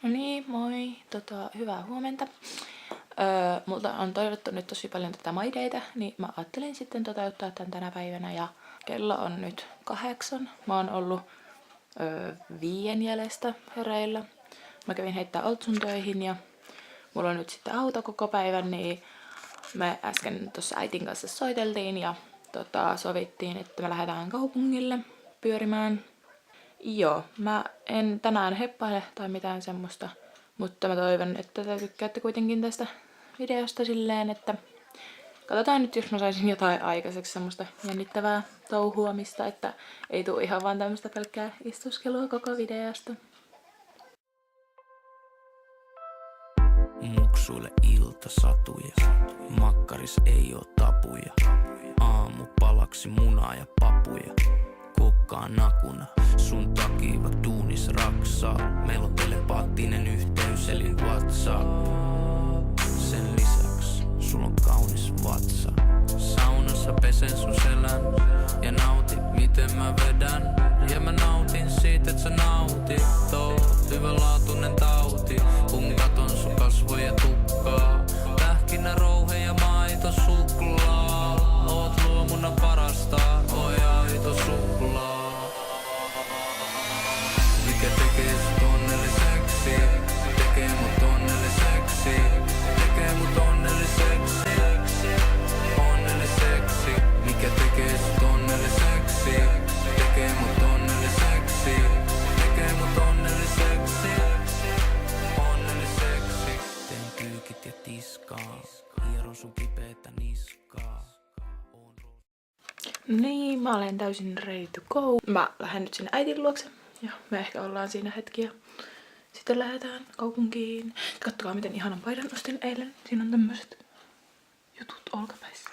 No niin, moi. Hyvää huomenta. Multa on toivottu nyt tosi paljon tätä My Daytä, niin mä ajattelin sitten toteuttaa tän tänä päivänä ja kello on nyt 8. Mä oon ollut 5 jäljestä hereillä. Mä kävin heittää Oltsun töihin ja mulla on nyt sitten auto koko päivän, niin me äsken tuossa äitin kanssa soiteltiin ja sovittiin, että me lähdetään kaupungille pyörimään. Joo, mä en tänään heppaile tai mitään semmoista, mutta mä toivon, että te tykkäätte kuitenkin tästä videosta silleen, että katsotaan nyt, jos mä saisin jotain aikaiseksi semmoista jännittävää touhuamista, että ei tule ihan vaan tämmöistä pelkkää istuskelua koko videosta. Muksuille iltasatuja, makkaris ei oo tapuja. Aamupalaksi munaa ja papuja, kokkaa nakuna. Sun takia vaik duunis raksaa. Meillä on telepaattinen yhteys eli WhatsApp. Sen lisäks sulla on kaunis vatsa. Saunassa pesen sun selän ja nauti miten mä vedän. Ja mä nautin siitä et sä nautit. Oot hyvälaatuinen tauti, kun katon sun kasvoja tukkaa. Pähkinä, rouhe ja maito suklaa. Oot luomuna parasta, oi aito suklaa. Mikä tekee sut onnelliseksi, tekee mut onnelliseksi, tekee mut onnelliseksi, onnelliseksi. Mikä tekee sut onnelliseksi, tekee mut onnelliseksi, tekee mut onnelliseksi, onnelliseksi. Teen kyykit ja tiskaa, hieron sun kipeetä niskaa. Niin, mä olen täysin ready to go. Mä lähden nyt sinne äitin luokse ja me ehkä ollaan siinä hetki ja sitten lähdetään kaupunkiin. Kattokaa miten ihanan paidan ostin eilen. Siinä on tämmöiset jutut olkapäissä.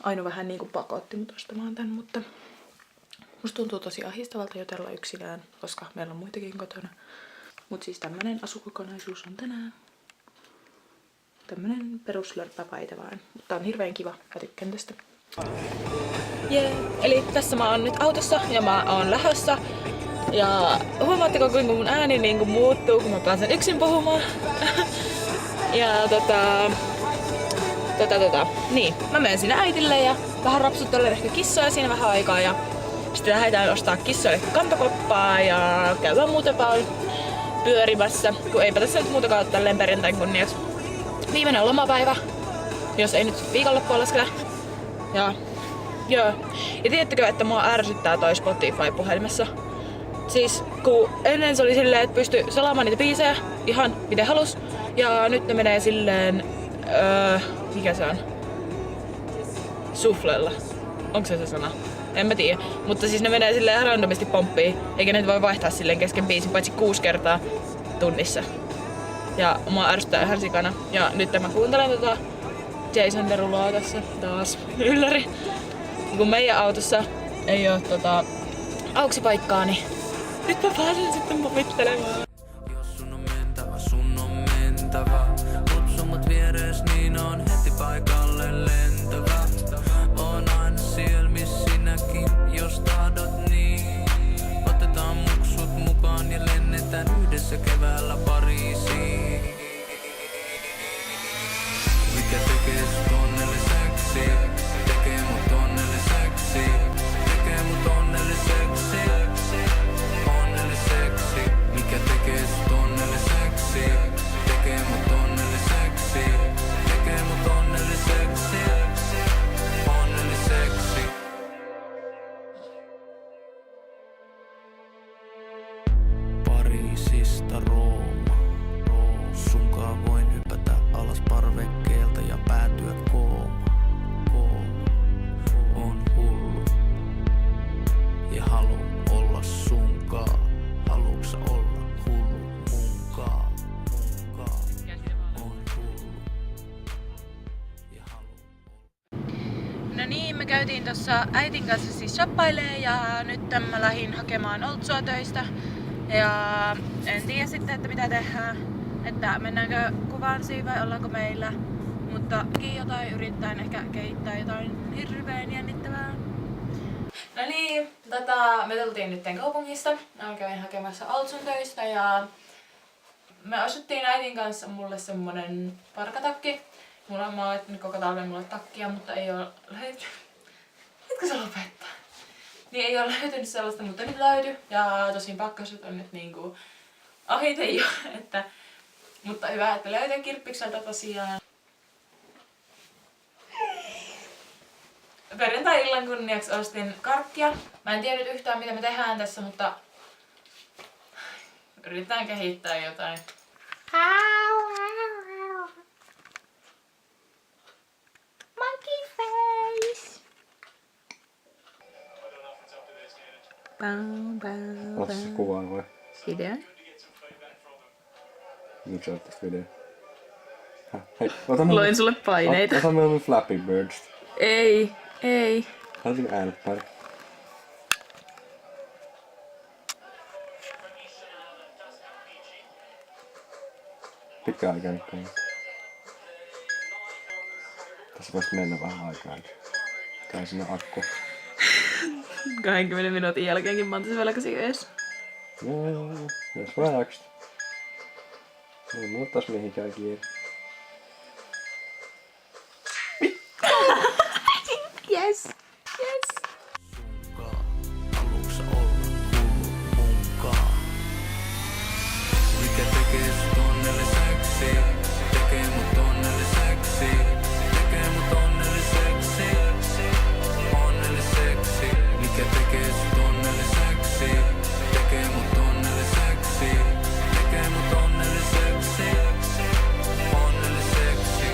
Aino vähän niinku pakotti mut ostamaan tän, mutta musta tuntuu tosi ahdistavalta jutella yksinään, koska meillä on muitakin kotona. Mut siis tämmönen asukokonaisuus on tänään. Tämmönen peruslörppäpaita vaan. Mutta on hirveän kiva. Mä tykkään tästä. Eli tässä mä oon nyt autossa ja mä oon lähdössä. Ja huomaatteko kuinka mun ääni niinku muuttuu, kun mä pääsen yksin puhumaan? Ja niin, mä menen sinne äitille ja vähän rapsuttelen ehkä kissoja siinä vähän aikaa ja sitten lähdetään ostaa kissoille kantokoppaa ja käydään muuten vaan pyörimässä, kun eipä tässä nyt muutakaan tälleen perjantain kunniaksi. Viimeinen lomapäivä, jos ei nyt viikonloppua lasketa. Ja tiedättekö, että mua ärsyttää toi Spotify puhelimessa? Siis kun ennen se oli silleen, että pystyi salaamaan niitä biisejä ihan miten halus. Ja nyt ne menee silleen, mikä se on? Suflella. Onko se sana? En mä tiedä. Mutta siis ne menee silleen randomisti pomppiin. Eikä ne voi vaihtaa silleen kesken biisin paitsi 6 kertaa tunnissa. Ja mua ärsyttää ihan sikana. Ja nyt mä kuuntelen Jason Deruloa tässä taas. Ylläri. Kun meidän autossa ei oo auksipaikkaa, niin nyt mä pääsen sitten povittelemaan. Jos sun on mentävä, sun on mentävä. Kutsu mut vieres, niin on heti paikalle lentävä. On aina siellä, missä sinäkin, jos tahdot niin. Otetaan muksut mukaan ja lennetään yhdessä keväällä Pariisiin. Mikä tekee sut onnelliseksi, tekee mut onnelliseksi, tekee mut onnelliseksi, onnelliseksi. Mikä tekee sut onnelliseksi, tekee mut onnelliseksi, tekee mut onnelliseksi, onnelliseksi. Pariisista Rooma, sunkaan voin hypätä alas parvekkeelta ja päätyä koomaan. On hullu ja halu olla sunkaan. Haluuks olla hullu munkaan? On hullu ja halu olla. No niin, me käytiin tossa äitin kanssa siis shoppailee ja nyt mä lähdin hakemaan Oltsua töistä. Ja en tiedä sitten, että mitä tehdään. Että mennäänkö Kuvansiin vai ollaanko meillä. Mutta jotain yrittäen ehkä kehittää jotain hirveän jännittävää. No niin, me tultiin nyt kaupungista. Mä kävin hakemassa Oltsun töistä ja me ostettiin äitin kanssa mulle semmonen parkatakki. Mä oon etsinyt koko talven mulle takkia, mutta ei oo löytynyt. Etkö sä lopettaa? Niin ei oo löytynyt sellaista, mutta nyt löytyi. Ja tosin pakkaset on nyt niinku ahite jo, että... Mutta hyvä, että löytän Kirppikseltä tosiaan. Perjantai-illan kunniaksi ostin karkkia. Mä en tiedä yhtään mitä me tehdään tässä, mutta yritetään kehittää jotain. Monkey face! Ota se kuvaan vai? Video? Nyt sä oot tästä video. Hei, ota mun... Loin sulle paineita. Ota mun Flappy Birds. Ei. Haluaisin äänettää. Pitkäaikainen kanssa. Tässä voisi mennä vähän aikaa. Käy sinne akku. 20 minuutin jälkeenkin mä oon tässä velkäsi ees. Joo, jos vaan jaksat. Ei mulla taas mihinkään kiire. Yes. Haluuks olla hullu munkaa? Mikä tekee sut onnelliseksi? Tekee mut onnelliseksi. Tekee mut onnelliseksi. Onnelliseksi. Mikä tekee sut onnelliseksi? Tekee mut onnelliseksi. Tekee mut onnelliseksi. Onnelliseksi.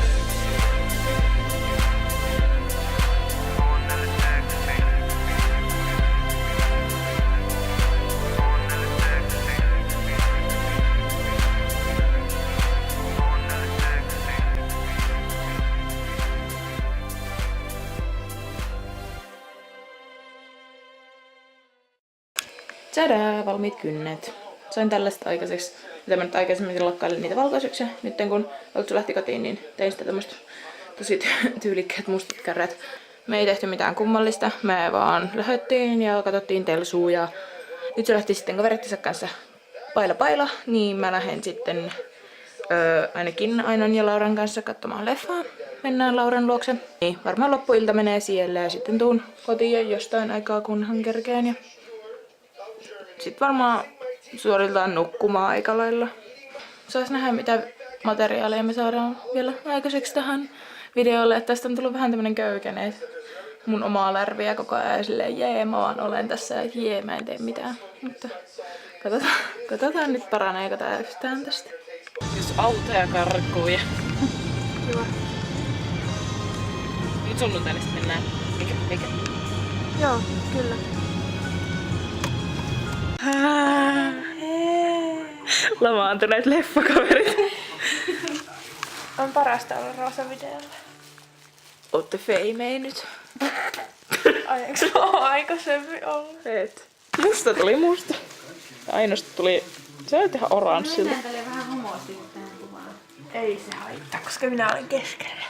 Tadaa, valmiit kynnet. Sain tällaista aikaiseksi, mitä mä nyt aikaisemmin lakkailin niitä valkoiseksi. Nyt kun Oltsu lähti kotiin, niin tein sitä tämmöstä tosi tyylikkäät mustat kärrät. Me ei tehty mitään kummallista, me vaan lähdettiin ja katsottiin Telsua ja nyt se lähti sitten kaverittensa kanssa paila, niin mä lähden sitten ainakin Ainon ja Lauran kanssa katsomaan leffaa. Mennään Lauran luokse. Niin, varmaan loppuilta menee siellä ja sitten tuun kotiin jostain aikaa kunhan kerkeen ja sitten varmaan suoritetaan nukkumaan aika lailla. Sais nähdä mitä materiaaleja me saadaan vielä aikaiseksi tähän videolle. Että tästä on tullut vähän tämmönen köykäinen. Mun omaa lärviä koko ajan silleen jee, mä vaan olen tässä ja jee, mä en tee mitään. Mutta katsotaan nyt paraneeko tää yhtään tästä. Jos autoja karkuun ja... Kiva. Nyt sunnuntaina sitten mennään. Mikä? Joo, kyllä. Lamaantuneet leffakaverit. On parasta olla roosavideolla. Ootte feimei nyt. Ai, eikö se ole aikaisemmin ollut? Et. Musta tuli musta. Ainoasta tuli... Se on ihan oranssilta. Mennään tälle vähän homoasti tähän kuvaan. Ei se haittaa, koska minä olen keskellä.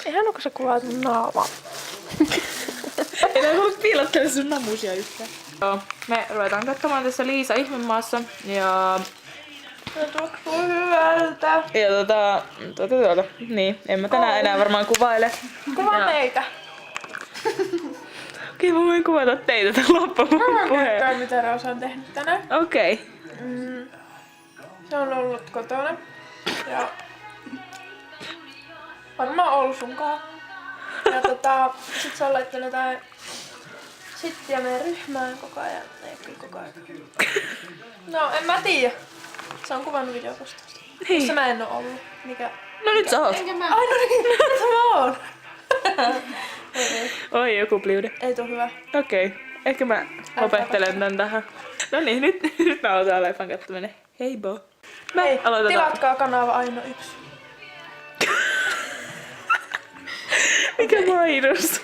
Eihän onko sä kuvaat mun naamaa. Ei näin halua piilottele sun namusia yhtään. Joo, me ruvetaan katsomaan tässä Liisa Ihmemaassa ja... Se tuoksuu hyvältä. Ja niin, en mä tänään enää varmaan kuvaile. Kuvaa meitä. Okei, mä voin kuvata teitä tämän Mä voin kertoa, loppupuheen. mitä Roosa on tehnyt tänään. Okei. Se on ollut kotona. Ja... varmaan ollut sunkaan. Ja sit se on laittanut jotain sittiä meidän ryhmään koko ajan. Ei kyllä koko ajan. No en mä tiedä. Se on kuvannut videopostausta. Niin. Missä mä en oo ollut. Mikä? No nyt sä oot. Ai no niin, mitä mä oon? Ei. Oi, joku pliude. Ei tuu hyvä. Okei. Ehkä mä lopettelen tän tähän. No niin, nyt mä aloitan leffan katsominen. Hei bo. Mä Hei, aloitetaan. tilatkaa kanava Aino 1. Mikä mainos?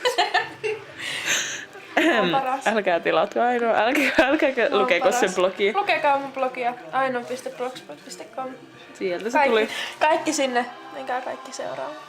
On paras. Älkää tilatko Ainoa, älkää On lukeko paras. sen blogia. Lukekaa mun blogia aino.blogspot.com. Sieltä se tuli. Kaikki sinne. Menkää kaikki seuraamaan.